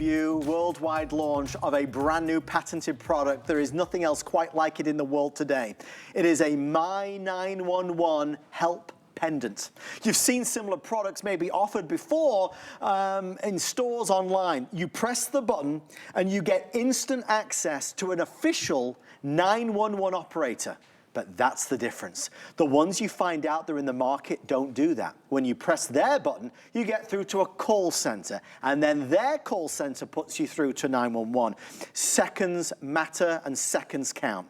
Worldwide launch of a brand new patented product. There is nothing else quite like it in the world today. It is a My 911 Help Pendant. You've seen similar products maybe offered before in stores online. You press the button and you get instant access to an official 911 operator. But that's the difference. The ones you find out there in the market don't do that. When you press their button, you get through to a call center, and then their call center puts you through to 911. Seconds matter and seconds count.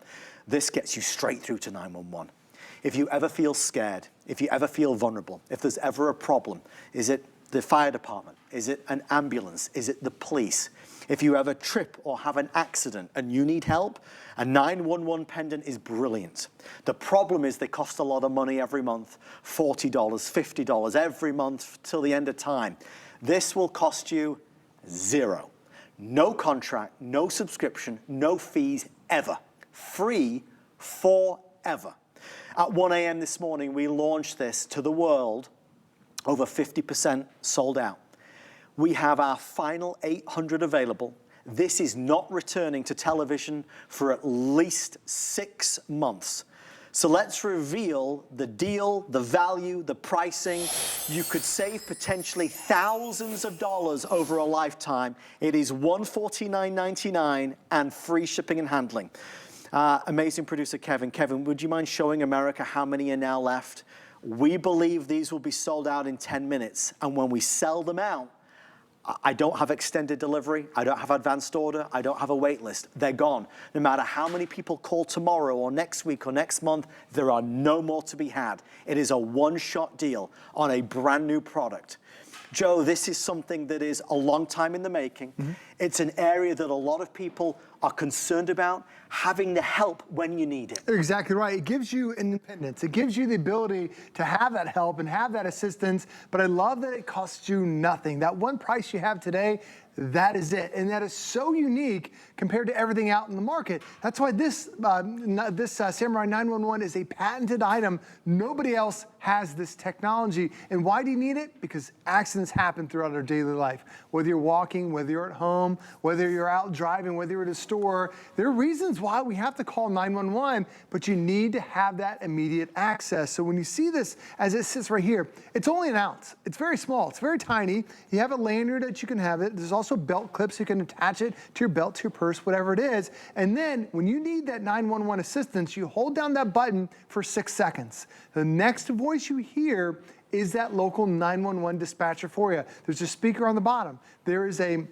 This gets you straight through to 911. If you ever feel scared, if you ever feel vulnerable, if there's ever a problem, is it the fire department? Is it an ambulance? Is it the police? If you ever trip or have an accident and you need help, a 911 pendant is brilliant. The problem is they cost a lot of money every month, $40, $50 every month till the end of time. This will cost you zero. No contract, no subscription, no fees ever. Free forever. At 1 a.m. this morning, we launched this to the world, over 50% sold out. We have our final 800 available. This is not returning to television for at least 6 months. So let's reveal the deal, the value, the pricing. You could save potentially thousands of dollars over a lifetime. It is $149.99 and free shipping and handling. Amazing producer Kevin. Kevin, would you mind showing America how many are now left? We believe these will be sold out in 10 minutes. And when we sell them out, I don't have extended delivery, I don't have advanced order, I don't have a wait list. They're gone. No matter how many people call tomorrow or next week or next month, there are no more to be had. It is a one-shot deal on a brand new product. Joe, this is something that is a long time in the making. It's an area that a lot of people are concerned about, having the help when you need it. Exactly right. It gives you independence. It gives you the ability to have that help and have that assistance, but I love that it costs you nothing. That one price you have today, that is it. And that is so unique compared to everything out in the market. That's why this Samurai 911 is a patented item. Nobody else has this technology. And why do you need it? Because accidents happen throughout our daily life. Whether you're walking, whether you're at home, whether you're out driving, whether you're at a store, there are reasons why we have to call 911, but you need to have that immediate access. So when you see this as it sits right here, it's only an ounce. It's very small. It's very tiny. You have a lanyard that you can have it. There's also belt clips. You can attach it to your belt, to your purse, whatever it is. And then when you need that 911 assistance, you hold down that button for 6 seconds. The next voice you hear is that local 911 dispatcher for you. There's a speaker on the bottom. There is a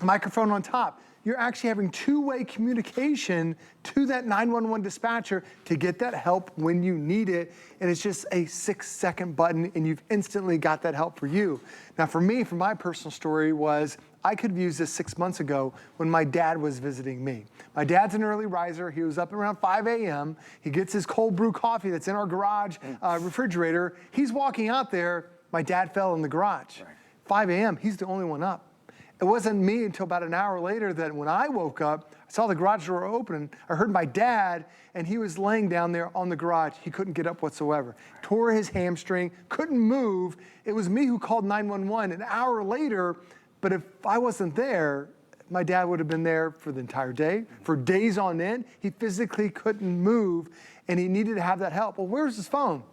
microphone on top. You're actually having two-way communication to that 911 dispatcher to get that help when you need it. And it's just a 6-second button and you've instantly got that help for you. Now for me, for my personal story was, I could have used this 6 months ago when my dad was visiting me. My dad's an early riser. He was up around 5 a.m. He gets his cold brew coffee that's in our garage refrigerator. He's walking out there. My dad fell in the garage. 5 a.m., he's the only one up. It wasn't me until about an hour later that when I woke up, I saw the garage door open. I heard my dad, and he was laying down there on the garage. He couldn't get up whatsoever. Tore his hamstring, couldn't move. It was me who called 911 an hour later, but if I wasn't there, my dad would have been there for the entire day, for days on end. He physically couldn't move, and he needed to have that help. Well, where's his phone?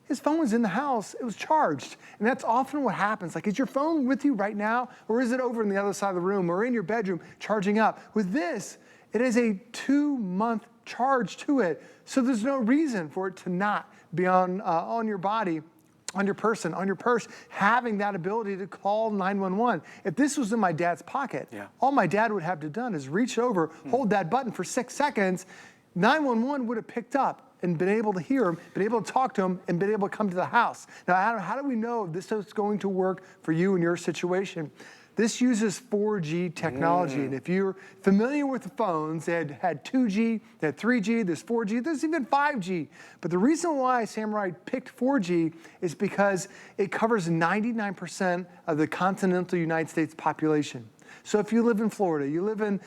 His phone was in the house, it was charged. And that's often what happens. Like, is your phone with you right now? Or is it over in the other side of the room or in your bedroom charging up? With this, it is a 2-month charge to it. So there's no reason for it to not be on your body, on your person, on your purse, having that ability to call 911. If this was in my dad's pocket, all my dad would have to done is reach over, hold that button for 6 seconds, 911 would have picked up and been able to hear him, been able to talk to him, and been able to come to the house. Now, Adam, how do we know this is going to work for you in your situation? This uses 4G technology, and if you're familiar with the phones, they had 2G, they had 3G, there's 4G, there's even 5G. But the reason why Samurai picked 4G is because it covers 99% of the continental United States population. So if you live in Florida, you live in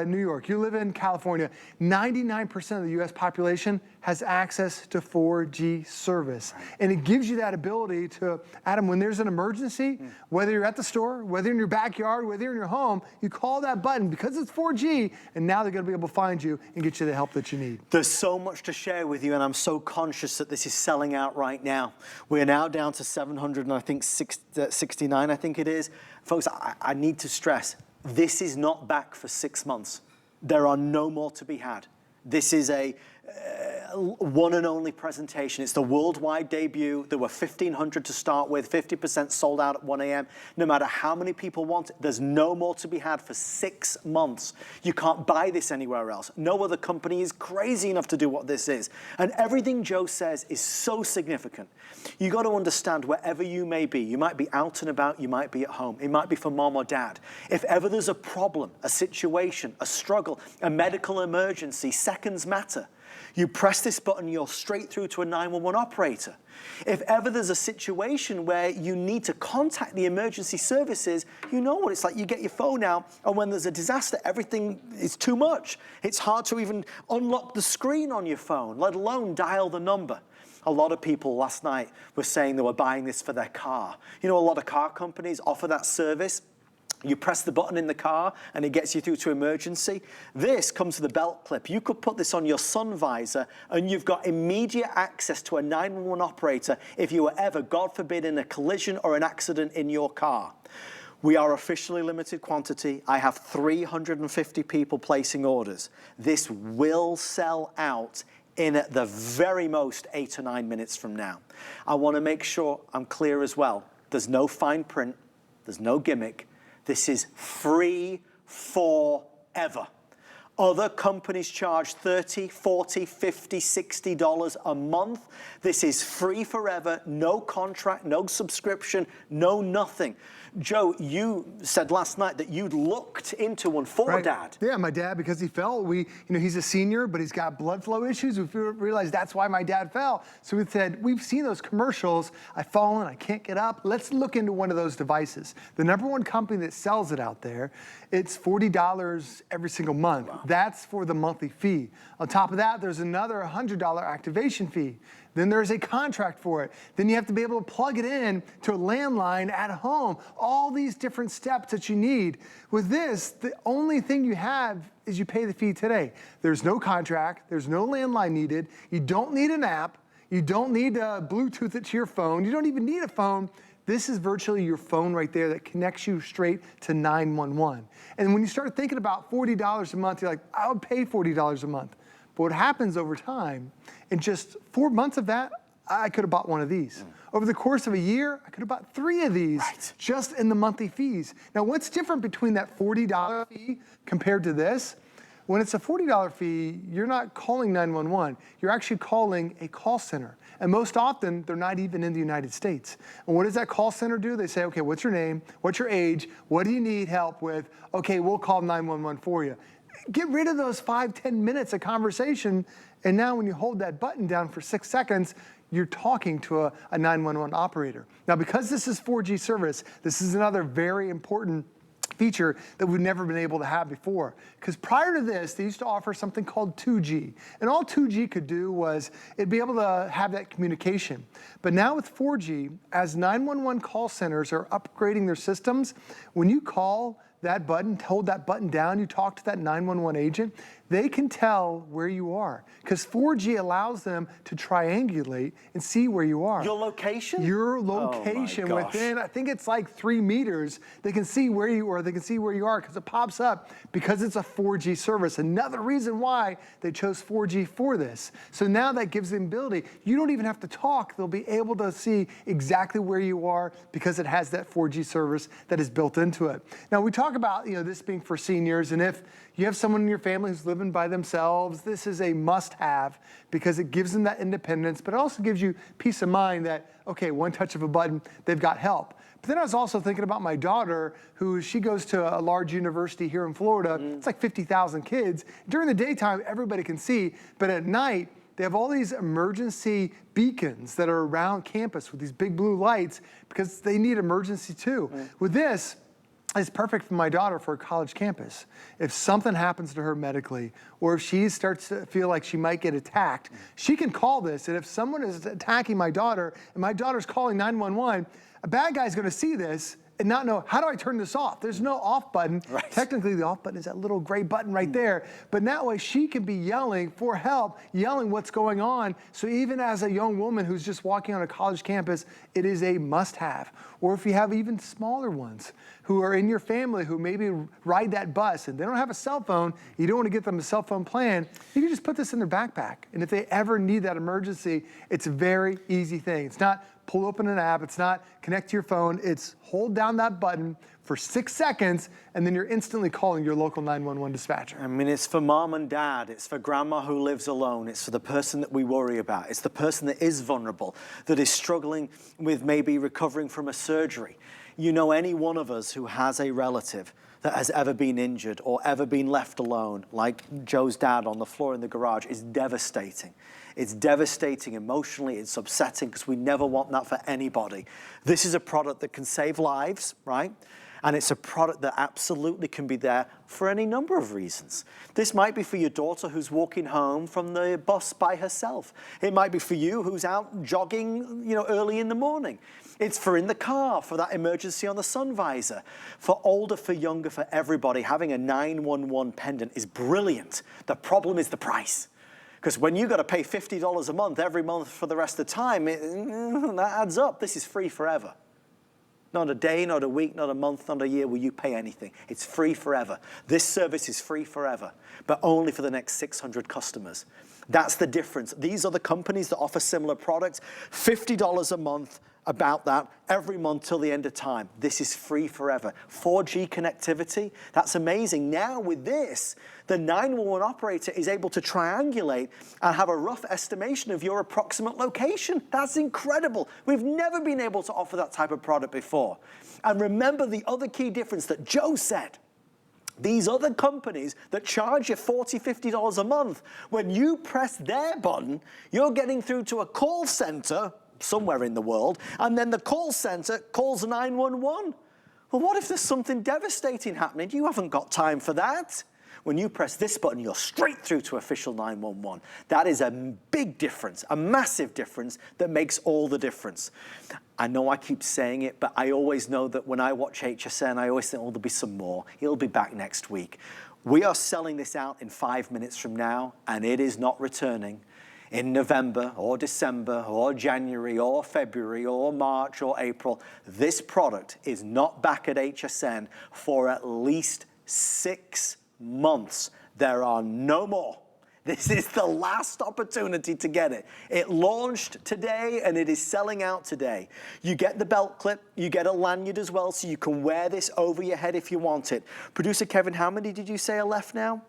New York, you live in California, 99% of the US population has access to 4G service. And it gives you that ability to, Adam, when there's an emergency, whether you're at the store, whether you're in your backyard, whether you're in your home, you call that button because it's 4G, and now they're gonna be able to find you and get you the help that you need. There's so much to share with you, and I'm so conscious that this is selling out right now. We are now down to 700 and I think 69, I think it is. Folks, I need to stress, this is not back for 6 months. There are no more to be had. This is a one and only presentation. It's the worldwide debut. There were 1,500 to start with, 50% sold out at 1 a.m. No matter how many people want it, there's no more to be had for 6 months. You can't buy this anywhere else. No other company is crazy enough to do what this is. And everything Joe says is so significant. You got to understand wherever you may be. You might be out and about, you might be at home. It might be for mom or dad. If ever there's a problem, a situation, a struggle, a medical emergency, seconds matter. You press this button, you're straight through to a 911 operator. If ever there's a situation where you need to contact the emergency services, you know what it's like. You get your phone out, and when there's a disaster, everything is too much. It's hard to even unlock the screen on your phone, let alone dial the number. A lot of people last night were saying they were buying this for their car. You know, a lot of car companies offer that service. You press the button in the car and it gets you through to emergency. This comes with a belt clip. You could put this on your sun visor and you've got immediate access to a 911 operator if you were ever, God forbid, in a collision or an accident in your car. We are officially limited quantity. I have 350 people placing orders. This will sell out in at the very most 8 or 9 minutes from now. I want to make sure I'm clear as well. There's no fine print. There's no gimmick. This is free forever. Other companies charge $30, $40, $50, $60 a month. This is free forever, no contract, no subscription, no nothing. Joe, you said last night that you'd looked into one for Dad. Yeah, my dad, because he fell, he's a senior, but he's got blood flow issues. We realized that's why my dad fell. So we said, we've seen those commercials. I've fallen, I can't get up. Let's look into one of those devices. The #1 company that sells it out there, it's $40 every single month. Wow. That's for the monthly fee. On top of that, there's another $100 activation fee. Then there's a contract for it. Then you have to be able to plug it in to a landline at home. All these different steps that you need. With this, the only thing you have is you pay the fee today. There's no contract. There's no landline needed. You don't need an app. You don't need to Bluetooth it to your phone. You don't even need a phone. This is virtually your phone right there that connects you straight to 911. And when you start thinking about $40 a month, you're like, I would pay $40 a month. But what happens over time, in just 4 months of that, I could have bought one of these. Over the course of a year, I could have bought 3 of these just in the monthly fees. Now, what's different between that $40 fee compared to this? When it's a $40 fee, you're not calling 911. You're actually calling a call center. And most often, they're not even in the United States. And what does that call center do? They say, okay, what's your name? What's your age? What do you need help with? Okay, we'll call 911 for you. Get rid of those 5-10 minutes of conversation, and now when you hold that button down for 6 seconds, you're talking to a 911 operator. Now, because this is 4G service, this is another very important feature that we've never been able to have before. Because prior to this, they used to offer something called 2G. And all 2G could do was it'd be able to have that communication. But now with 4G, as 911 call centers are upgrading their systems, when you call that button, hold that button down, you talk to that 911 agent, they can tell where you are. Because 4G allows them to triangulate and see where you are. Your location? Your location within, I think it's like 3 meters, they can see where you are, they can see where you are because it pops up because it's a 4G service. Another reason why they chose 4G for this. So now that gives them ability, you don't even have to talk, they'll be able to see exactly where you are because it has that 4G service that is built into it. Now we talk about this being for seniors, and if you have someone in your family who's living by themselves, this is a must-have because it gives them that independence, but it also gives you peace of mind that, okay, one touch of a button, they've got help. But then I was also thinking about my daughter, she goes to a large university here in Florida. It's like 50,000 kids. During the daytime, everybody can see, but at night, they have all these emergency beacons that are around campus with these big blue lights because they need emergency too. With this, It's perfect for my daughter for a college campus. If something happens to her medically, or if she starts to feel like she might get attacked, she can call this. And if someone is attacking my daughter and my daughter's calling 911, a bad guy's gonna see this and not know, how do I turn this off? There's no off button. Right. Technically, the off button is that little gray button right there. But that way, she can be yelling for help, yelling what's going on. So even as a young woman who's just walking on a college campus, it is a must-have. Or if you have even smaller ones who are in your family who maybe ride that bus and they don't have a cell phone, you don't want to get them a cell phone plan, you can just put this in their backpack. And if they ever need that emergency, it's a very easy thing. It's not pull open an app, it's not connect to your phone, it's hold down that button for 6 seconds, and then you're instantly calling your local 911 dispatcher. I mean, it's for mom and dad, it's for grandma who lives alone, it's for the person that we worry about, it's the person that is vulnerable, that is struggling with maybe recovering from a surgery. You know, any one of us who has a relative that has ever been injured or ever been left alone, like Joe's dad on the floor in the garage, is devastating. It's devastating emotionally, it's upsetting, because we never want that for anybody. This is a product that can save lives, right? And it's a product that absolutely can be there for any number of reasons. This might be for your daughter who's walking home from the bus by herself. It might be for you who's out jogging, you know, early in the morning. It's for in the car, for that emergency on the sun visor. For older, for younger, for everybody, having a 911 pendant is brilliant. The problem is the price. Because when you got to pay $50 a month every month for the rest of the time, that adds up. This is free forever. Not a day, not a week, not a month, not a year will you pay anything. It's free forever. This service is free forever, but only for the next 600 customers. That's the difference. These are the companies that offer similar products. $50 a month, about that, every month till the end of time. This is free forever. 4G connectivity, that's amazing. Now with this, the 911 operator is able to triangulate and have a rough estimation of your approximate location. That's incredible. We've never been able to offer that type of product before. And remember the other key difference that Joe said. These other companies that charge you $40, $50 a month, when you press their button, you're getting through to a call center somewhere in the world, and then the call center calls 911. Well, what if there's something devastating happening? You haven't got time for that. When you press this button, you're straight through to official 911. That is a big difference, a massive difference that makes all the difference. I know I keep saying it, but I always know that when I watch HSN, I always think, oh, there'll be some more. It'll be back next week. We are selling this out in 5 minutes from now, and it is not returning in November or December or January or February or March or April. This product is not back at HSN for at least 6 months. There are no more. This is the last opportunity to get it. It launched today and it is selling out today. You get the belt clip, you get a lanyard as well, so you can wear this over your head if you want it. Producer Kevin, how many did you say are left now?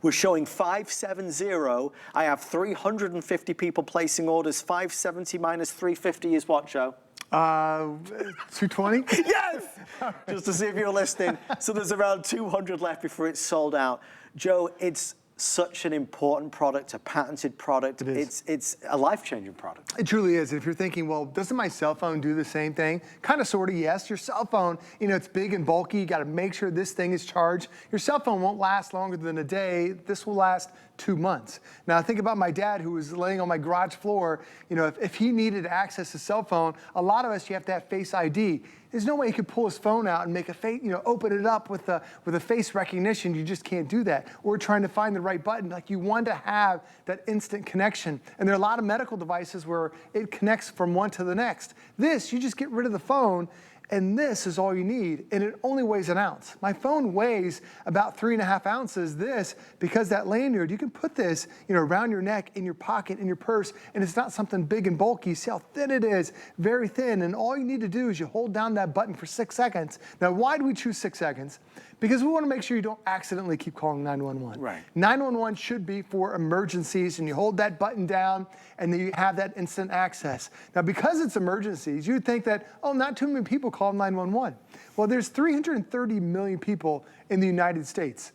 We're showing 570. I have 350 people placing orders. 570 minus 350 is what, Joe? 220? Yes! Just to see if you're listening. So there's around 200 left before it's sold out. Joe, it's such an important product, a patented product. It is. It's a life-changing product. It truly is. If you're thinking, well, doesn't my cell phone do the same thing? Kind of, sort of, yes. Your cell phone, you know, it's big and bulky. You got to make sure this thing is charged. Your cell phone won't last longer than a day. This will last 2 months. Now, think about my dad who was laying on my garage floor. You know, if he needed to access his cell phone, a lot of us, you have to have Face ID. There's no way he could pull his phone out and make a face, you know, open it up with a face recognition. You just can't do that. Or trying to find the right button. Like, you want to have that instant connection. And there are a lot of medical devices where it connects from one to the next. This, you just get rid of the phone, and this is all you need, and it only weighs an ounce. My phone weighs about 3.5 ounces. This, because that lanyard, you can put this, you know, around your neck, in your pocket, in your purse, and it's not something big and bulky. See how thin it is, very thin, and all you need to do is you hold down that button for 6 seconds. Now, why do we choose 6 seconds? Because we want to make sure you don't accidentally keep calling 911. Right. 911 should be for emergencies, and you hold that button down, and then you have that instant access. Now, because it's emergencies, you'd think that, oh, not too many people call 911. Well, there's 330 million people in the United States.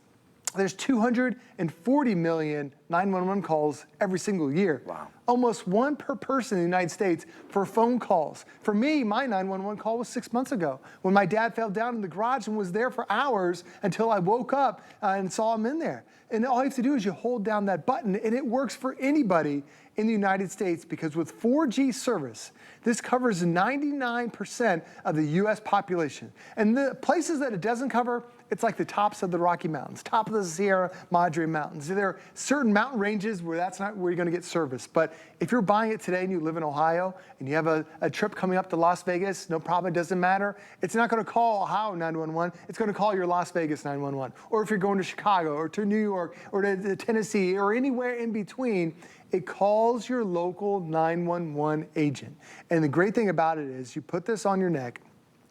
There's 240 million 911 calls every single year. Wow. Almost one per person in the United States for phone calls. For me, my 911 call was 6 months ago when my dad fell down in the garage and was there for hours until I woke up and saw him in there. And all you have to do is you hold down that button, and it works for anybody in the United States, because with 4G service, this covers 99% of the US population. And the places that it doesn't cover, it's like the tops of the Rocky Mountains, top of the Sierra Madre Mountains. There are certain mountain ranges where that's not where you're gonna get service. But if you're buying it today and you live in Ohio and you have a trip coming up to Las Vegas, no problem, it doesn't matter. It's not gonna call Ohio 911, it's gonna call your Las Vegas 911. Or if you're going to Chicago or to New York or to Tennessee or anywhere in between, it calls your local 911 agent. And the great thing about it is you put this on your neck,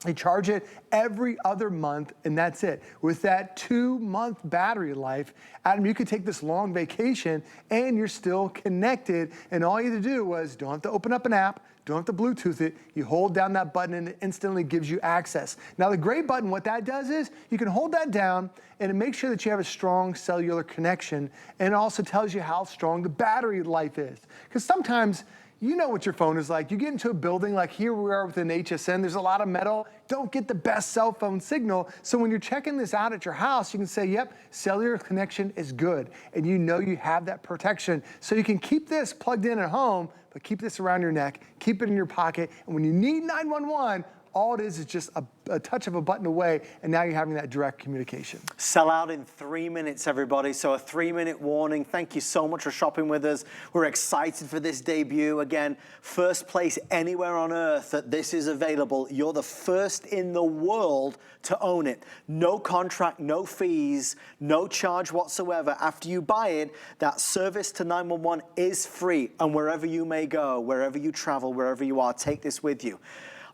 you charge it every other month, and that's it. With that 2-month battery life, Adam, you could take this long vacation and you're still connected. And all you have to do was, don't have to open up an app, don't have to Bluetooth it. You hold down that button and it instantly gives you access. Now the gray button, what that does is you can hold that down and it makes sure that you have a strong cellular connection, and it also tells you how strong the battery life is. Because sometimes, you know what your phone is like. You get into a building like here we are with an HSN, there's a lot of metal, don't get the best cell phone signal. So when you're checking this out at your house, you can say, yep, cellular connection is good. And you know you have that protection. So you can keep this plugged in at home, but keep this around your neck, keep it in your pocket. And when you need 911, all it is just a touch of a button away, and now you're having that direct communication. Sell out in 3 minutes, everybody. So a 3-minute warning. Thank you so much for shopping with us. We're excited for this debut. Again, first place anywhere on earth that this is available. You're the first in the world to own it. No contract, no fees, no charge whatsoever. After you buy it, that service to 911 is free. And wherever you may go, wherever you travel, wherever you are, take this with you.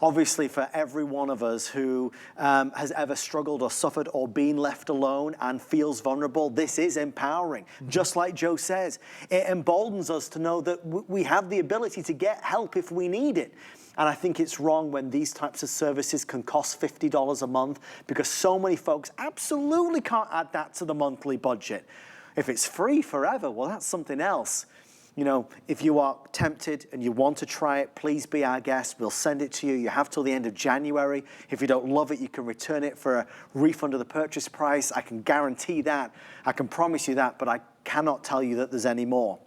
Obviously, for every one of us who has ever struggled or suffered or been left alone and feels vulnerable, this is empowering. Just like Joe says, it emboldens us to know that we have the ability to get help if we need it. And I think it's wrong when these types of services can cost $50 a month, because so many folks absolutely can't add that to the monthly budget. If it's free forever, well, that's something else. You know, if you are tempted and you want to try it, please be our guest. We'll send it to you. You have till the end of January. If you don't love it, you can return it for a refund of the purchase price. I can guarantee that. I can promise you that, but I cannot tell you that there's any more.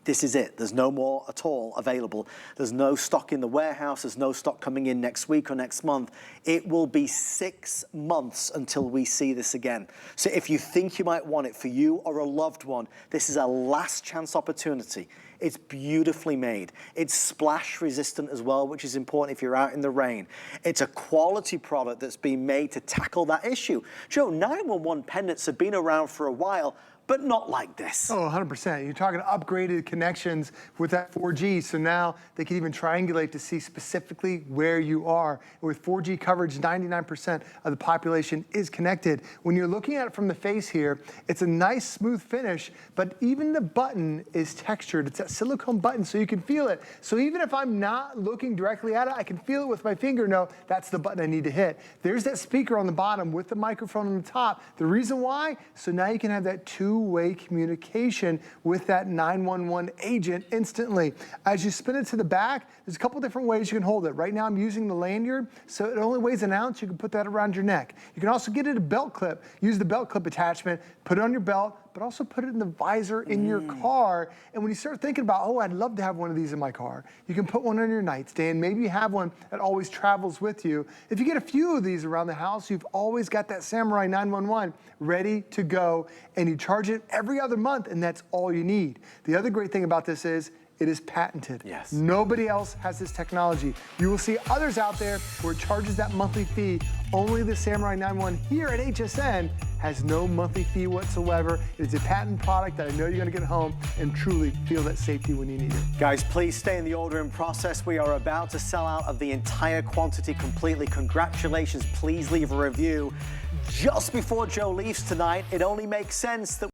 This is it. There's no more at all available. There's no stock in the warehouse. There's no stock coming in next week or next month. It will be 6 months until we see this again. So if you think you might want it for you or a loved one, this is a last chance opportunity. It's beautifully made. It's splash resistant as well, which is important if you're out in the rain. It's a quality product that's been made to tackle that issue. Joe, 911 pendants have been around for a while, but not like this. Oh, 100%. You're talking upgraded connections with that 4G, so now they can even triangulate to see specifically where you are. And with 4G coverage, 99% of the population is connected. When you're looking at it from the face here, it's a nice smooth finish, but even the button is textured. It's that silicone button, so you can feel it. So even if I'm not looking directly at it, I can feel it with my finger, know that's the button I need to hit. There's that speaker on the bottom with the microphone on the top. The reason why? So now you can have that two-way communication with that 911 agent instantly. As you spin it to the back, there's a couple different ways you can hold it. Right now I'm using the lanyard, so it only weighs an ounce. You can put that around your neck. You can also get it a belt clip. Use the belt clip attachment, put it on your belt, but also put it in the visor in your car. And when you start thinking about, oh, I'd love to have one of these in my car, you can put one on your nightstand. Maybe you have one that always travels with you. If you get a few of these around the house, you've always got that Samurai 911 ready to go, and you charge it every other month, and that's all you need. The other great thing about this is it is patented. Yes. Nobody else has this technology. You will see others out there where it charges that monthly fee. Only the Samurai 911 here at HSN has no monthly fee whatsoever. It is a patent product that I know you're gonna get home and truly feel that safety when you need it. Guys, please stay in the ordering process. We are about to sell out of the entire quantity completely. Congratulations, please leave a review. Just before Joe leaves tonight, it only makes sense that